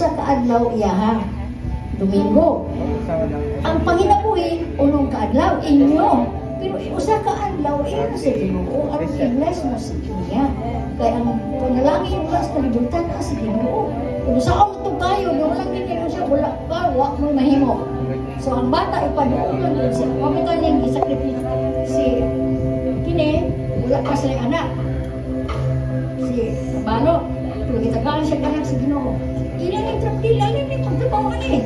Sa kaadlaw iyaha, Domingo. Ang panginabuhi, unong kaadlaw, inyo. Pero usa ka adlaw, iyan sa Ginoo. At i-bless mo sa Kanya. Kaya ang panalangin mo sa kalibutan na sa Ginoo. Kung saan ito kayo, doon lang din kayo siya, wala ka, wak mo mahimo. So ang bata, ipadoon lang din siya. Pamitan niyang isakripit si Kine, wala pa sila anak. Si Balo, pero itagaan siya anak sa Ginoo. Ilan yung trapila, ilan yung pagtabawan eh.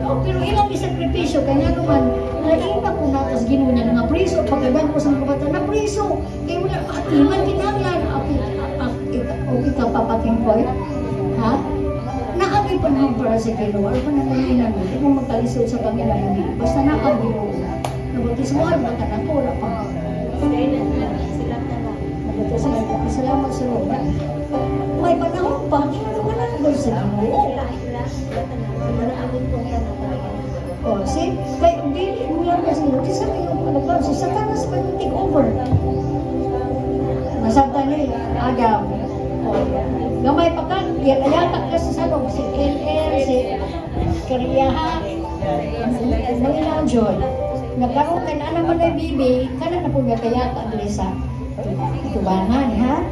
Oh, pero ilang isakripisyo, kanya naman, nalaing na po natas Ginoo niya nga priso, pagkagan ko sa mga bata na priso, kaya wala, atiman kinanglan, o ikapapating ko ha? Naabay pa naman para sa Ginoo, ano pa naman yun namin, hindi mo magkalisod sa kanila hindi, basta naabay mo, nabatismuhan, baka na po, wala pa. Salamat sa Lord. May panahon pa, hindi mo naman ang sa Ginoo. Oh, see? Kaya hindi mo lang kasi hindi sa kayong palagay. Si Satanas pa yung take over. Nasabta niya Adam. Oh, gamay pa ka. Ayatak ka sa salong. Si LL, si Kariyaha. Mga John. Nagkaroon ka na naman na bibi. Kana na po niya kayata doon sa tubangan, ha?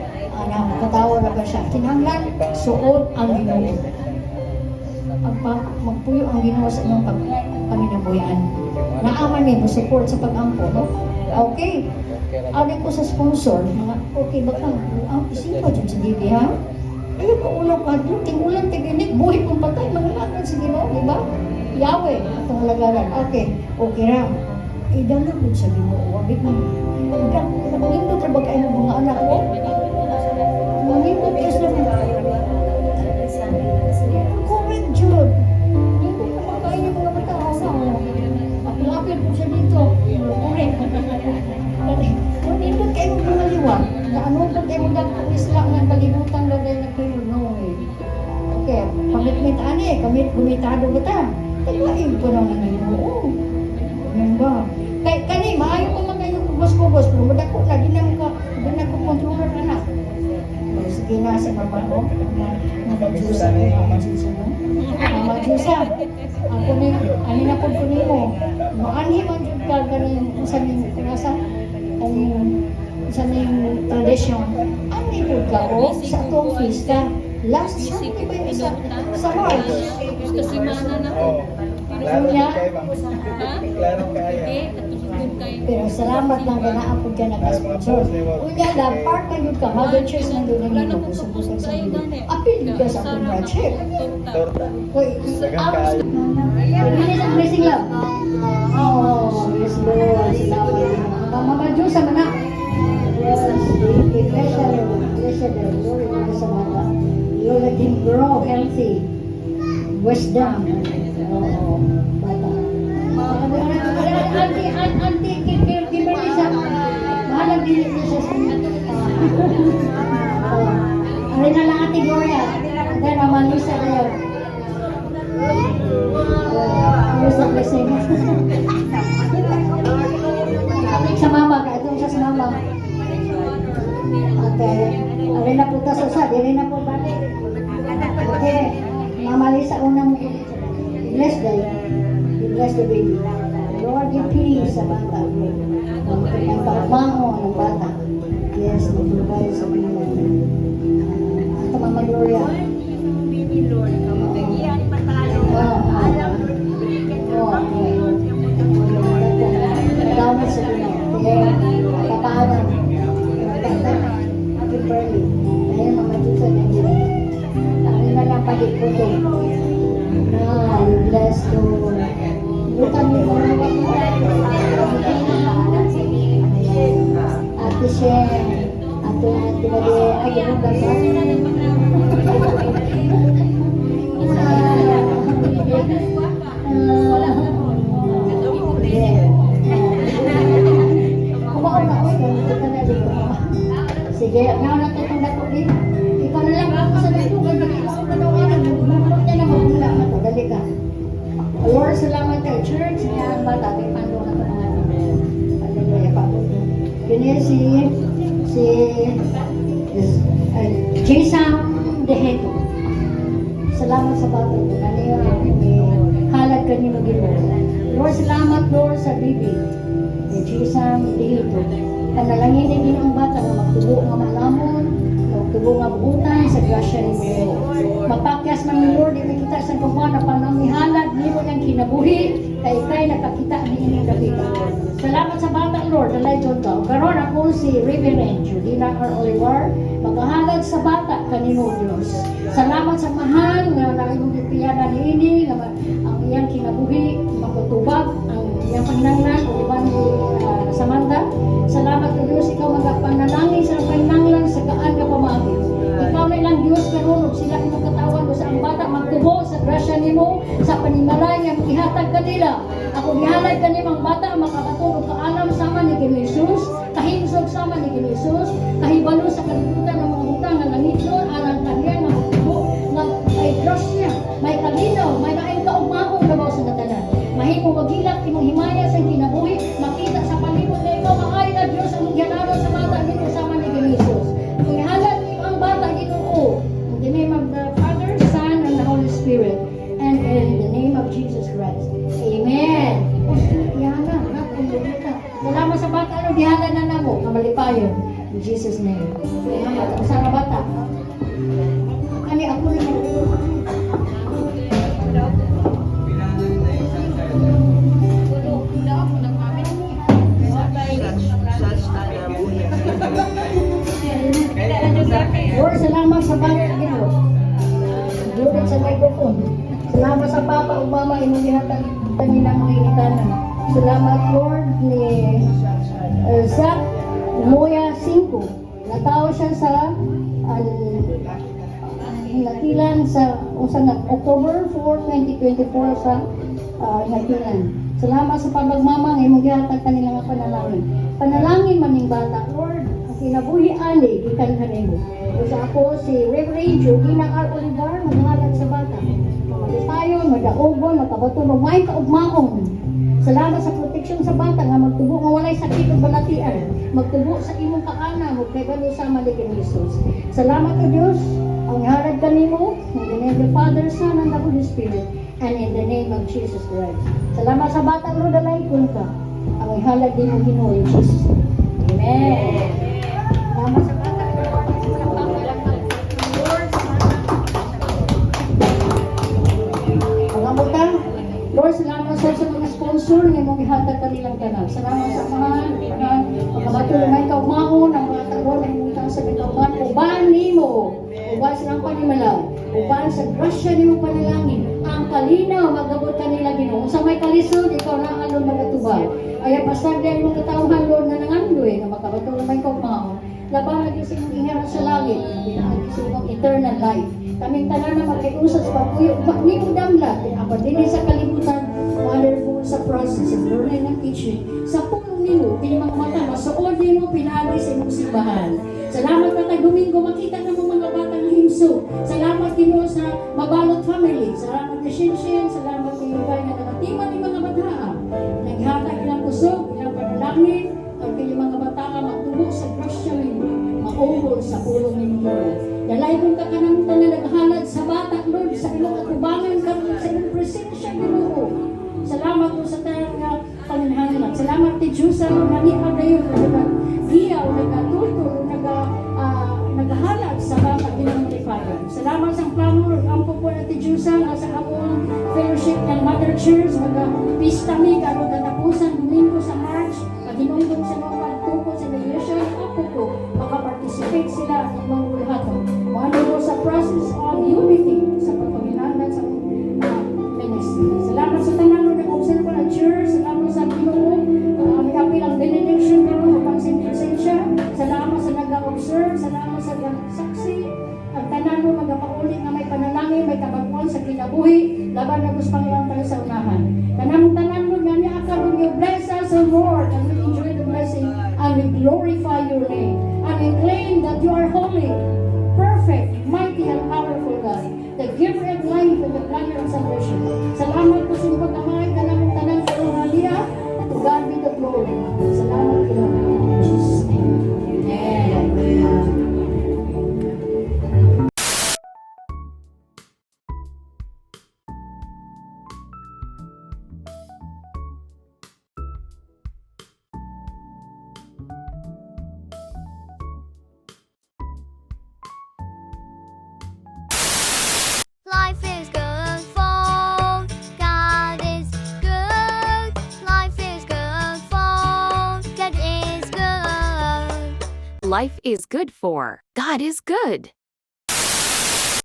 Katawa na ba siya? Kinanglan, suot ang Ginoo. Magpuyo ang Ginoo sa inyong panginabuyan. Naaman niyo mo support sa pag-ampo, no? Okay. Aling ko sa sponsor, mga okay ba ka? Isipa dyan sa Bibi, ha? Ayaw ka ulang ka, tingulan, tiginig, buhay kong patay, mangalakad sa Ginoo, di ba? Yahweh, itong lagaran. Okay, okay ra. Idala mo sa Ginoo, wabit mo. Nagpindot na ba kayo ng mga anak mo? Mamindot kayo sa mga correct, Jude. Hindi ko kumakain yung mga matao na. Apil-apil po siya dito. Correct. Mamindot kayo ng mga liwag. Na ano po kayo magdagpong isla ng kalimutan na dahil na kayo. No, okay, pamit-mitaan eh. Gumitado ba ta? Taglaing po na ng Ginoo. Yan ba? Kani, maayo ko man kayo kubos-kubos. Pero madako na, di na ko controller anak. Sige na sa mapano. Mamajusa. Mamajusa. Ako ni, ano na po mo. Maanhi man yung kagaling sa ning nasa sa ning tradisyon. Ani po ka o sa atong fiesta. Last Sunday ba yung sa March? Kasi mana na po. Kuya? Klaro kaya. Pero salamat lang ka na ako dyan nag-sponsor. Kuya lang, part na yun ka, Mother Church na doon na nito. Gusto sa iyo. Apil ka sa aking project. Uy, bilis ang blessing lang. Oh, yes Lord. Salamat. Mama Diyos sa mana. Yes, bless the Lord sa mana. Lord, let him grow healthy. Wisdom. Oo, bata. Auntie, Kimberly sa mahalang dili niya siya sa ari na lang Ate Gloria. Then, Mama Lisa na yun. Sa blessing. Sa mama, itong siya sa mama. Okay. Ari na po tas sa dili na po ba? Okay. Mama Lisa, unang bless the baby. Lord, give peace sa bata. Ang pagmao ng bata. Yes, mag-provide sa kanila. At Mama Gloria. Baby Lord, kamagagihan pa tayo. Alam mo, Salamat sa kanila. Kapaanan. Happy birthday. Dahil Mama Jusa na nila. Ano na lang pagikuto. Bless Lord. Bukan ni orang Ate Shen, Ate Bade, ay ano ba sa? Sige, ano na tutunda ko din? Ikaw na lang ako sa dito, ikaw na daw yan, nagmumulot niya na magmula na to, dali ka. Lord, salamat kay Church. Salamat sa bata ko. Naniya halad ka ni Ginoo. Lord, salamat Lord sa bibi. Ni Jesus dito. Panalangin din ang bata na magtubo nga malamon, magtubo nga buutan sa grasya ni Ginoo. Mapakyas man ni Lord, di kita sa kuha na panamihalad ni mo yung kinabuhi, kay nakakita ni inyong David. Salamat sa bata Lord, dalay John ka. Karon ako si Reverend Judina R. Olivar, maghahalad sa bata kanino Diyos. Salamat sa mahal nga naimong ipiyana ni ini, ang iyang kinabuhi, magtutubag, ang iyang panginanglan, o iba ni Samantha. Salamat sa Diyos, ikaw magpanalangin sa panginanglan sa kaan ka pamagin. Ikaw na ilang Diyos karon ug sila imong katawan sa ang bata magtubo sa grasya nimo sa panimalay nga ihatag kanila. Ako gihalad kanimo ang bata makapatulog kaalam sama ni Jesus, kahimsog sama ni Jesus, kahibalo sa kalibutan ng mga butang nga nangitlon alang kaniya nga magtubo nga may grasya, may kalinaw, may maayong kaugmahon daw sa katanan. Mahimo magilak imong himaya sa kinabuhi, makita sa palibot na ikaw maayo na Diyos ang gihalad sa bata nimo sama ni Jesus. Gihalad ang bata Ginoo. In the name of the Father, Son, and the Holy Spirit, and in the name of Jesus Christ. Amen. Yana, salamat sa bata ano gihalad na namo, kamalipayon. In Jesus' name. Salamat sa mga bata. Ani ako na Lord, salamat sa bata Ginoo. Lord, sa microphone. Salamat sa papa ug mama imong gihatag kanilang kainitanan. Salamat Lord ni Zach Moya 5. Natao siya sa Hinatilan sa October 4, 2024 sa Hinatilan. Salamat sa pagmamang imong gihatag kanilang panalangin. Panalangin man ning bata, Lord, ang kinabuhi ani gikan kanimo. Usa ako si Reverend Judina R. Olivar, maghalad sa bata. Magtayon, madaogon, makabatulog, may kaugmaon. Salamat sa protection sa bata nga magtubo nga walay sakit ug balatian. Magtubo sa imong kaana ug kay balo sama ni Jesus. Salamat o Dios, ang ihalad kanimo in the name of the Father, Son, and the Holy Spirit, and in the name of Jesus Christ. Salamat sa bata Lord, dalay kun ka. Ang ihalad nimo Ginoo in Jesus. Amen. Salamat sa bata Lord, salamat sa mga sponsor ng mga ihatag kanilang kanal. Salamat sa mga pagkabatulong may kaumahon, ang mga taon ng utang sa kauban, uban nimo, uban silang panimalaw, uban sa grasya nimo panalangin, ang kalinaw, magabot kanila Ginoo. Sa may kalisod, ikaw na alon magatubag. Ay pasag din mga tauhan Lord na nangandoy, na makabatulong may kaumahon. Laban lagi sa imong ingaran sa langit, pinaagi sa imong eternal life. Kaming tanan na magkiusas pagpuyo, ni mo damlat, apan din sa kalibutan, wonderful sa process, sa glory ng kitchen, sa pulong nimo, pinimang mata, masuod nimo, pinaagi sa imong simbahan. Salamat na Domingo, makita na mga batang himso. Salamat Ginoo sa mabalot family. Salamat kay Shinshin, salamat kay Yugay na nakatiman ni mga bata. Naghatag ilang kusog, ilang panalangin, ang kanyang mga bata magtubo sa grasya nimo, maubol sa pulong nimo. Dalay kong kakanamutan na naghalad sa bata, Lord, sa ilong atubangan karon sa imong presensya, Ginoo. Salamat po sa tayo panginhanglan. Salamat ti Diyos sa mga niya dayon na nag-giyaw, nag-atutol, naghalad sa bata Ginoo ti Father. Salamat sa plano, ang po na ti Diyos sa among fellowship ng Mother Church, mag-pista mi, karon katapusan, Domingo sa March, pag-inundong sa mga pagtukod sa iglesia, ako po, makaparticipate sila ng mga ulahaton. Wonderful sa process of unity sa pagpaminangan sa ministry. Salamat sa tanan ng observer at church. Salamat sa Ginoo. May apil ang benediction karon upang sa presensya. Salamat sa nag-observe. Salamat sa saksi. Ang tanan mo magapauli nga may panalangin, may kabagwan sa kinabuhi. Laban na gusto Panginoon tayo sa unahan. Tanan mo nga niya akaroon you bless us, O Lord, and we enjoy the blessing and we glorify your name. And we claim that you are holy, perfect, mighty, and powerful God, the giver of life and the planner of salvation. Salamat po sa pagkamay ka namin tanan sa Romalia. To God be the glory. Salamat po. In Jesus' name. Amen. life is good for. God is good.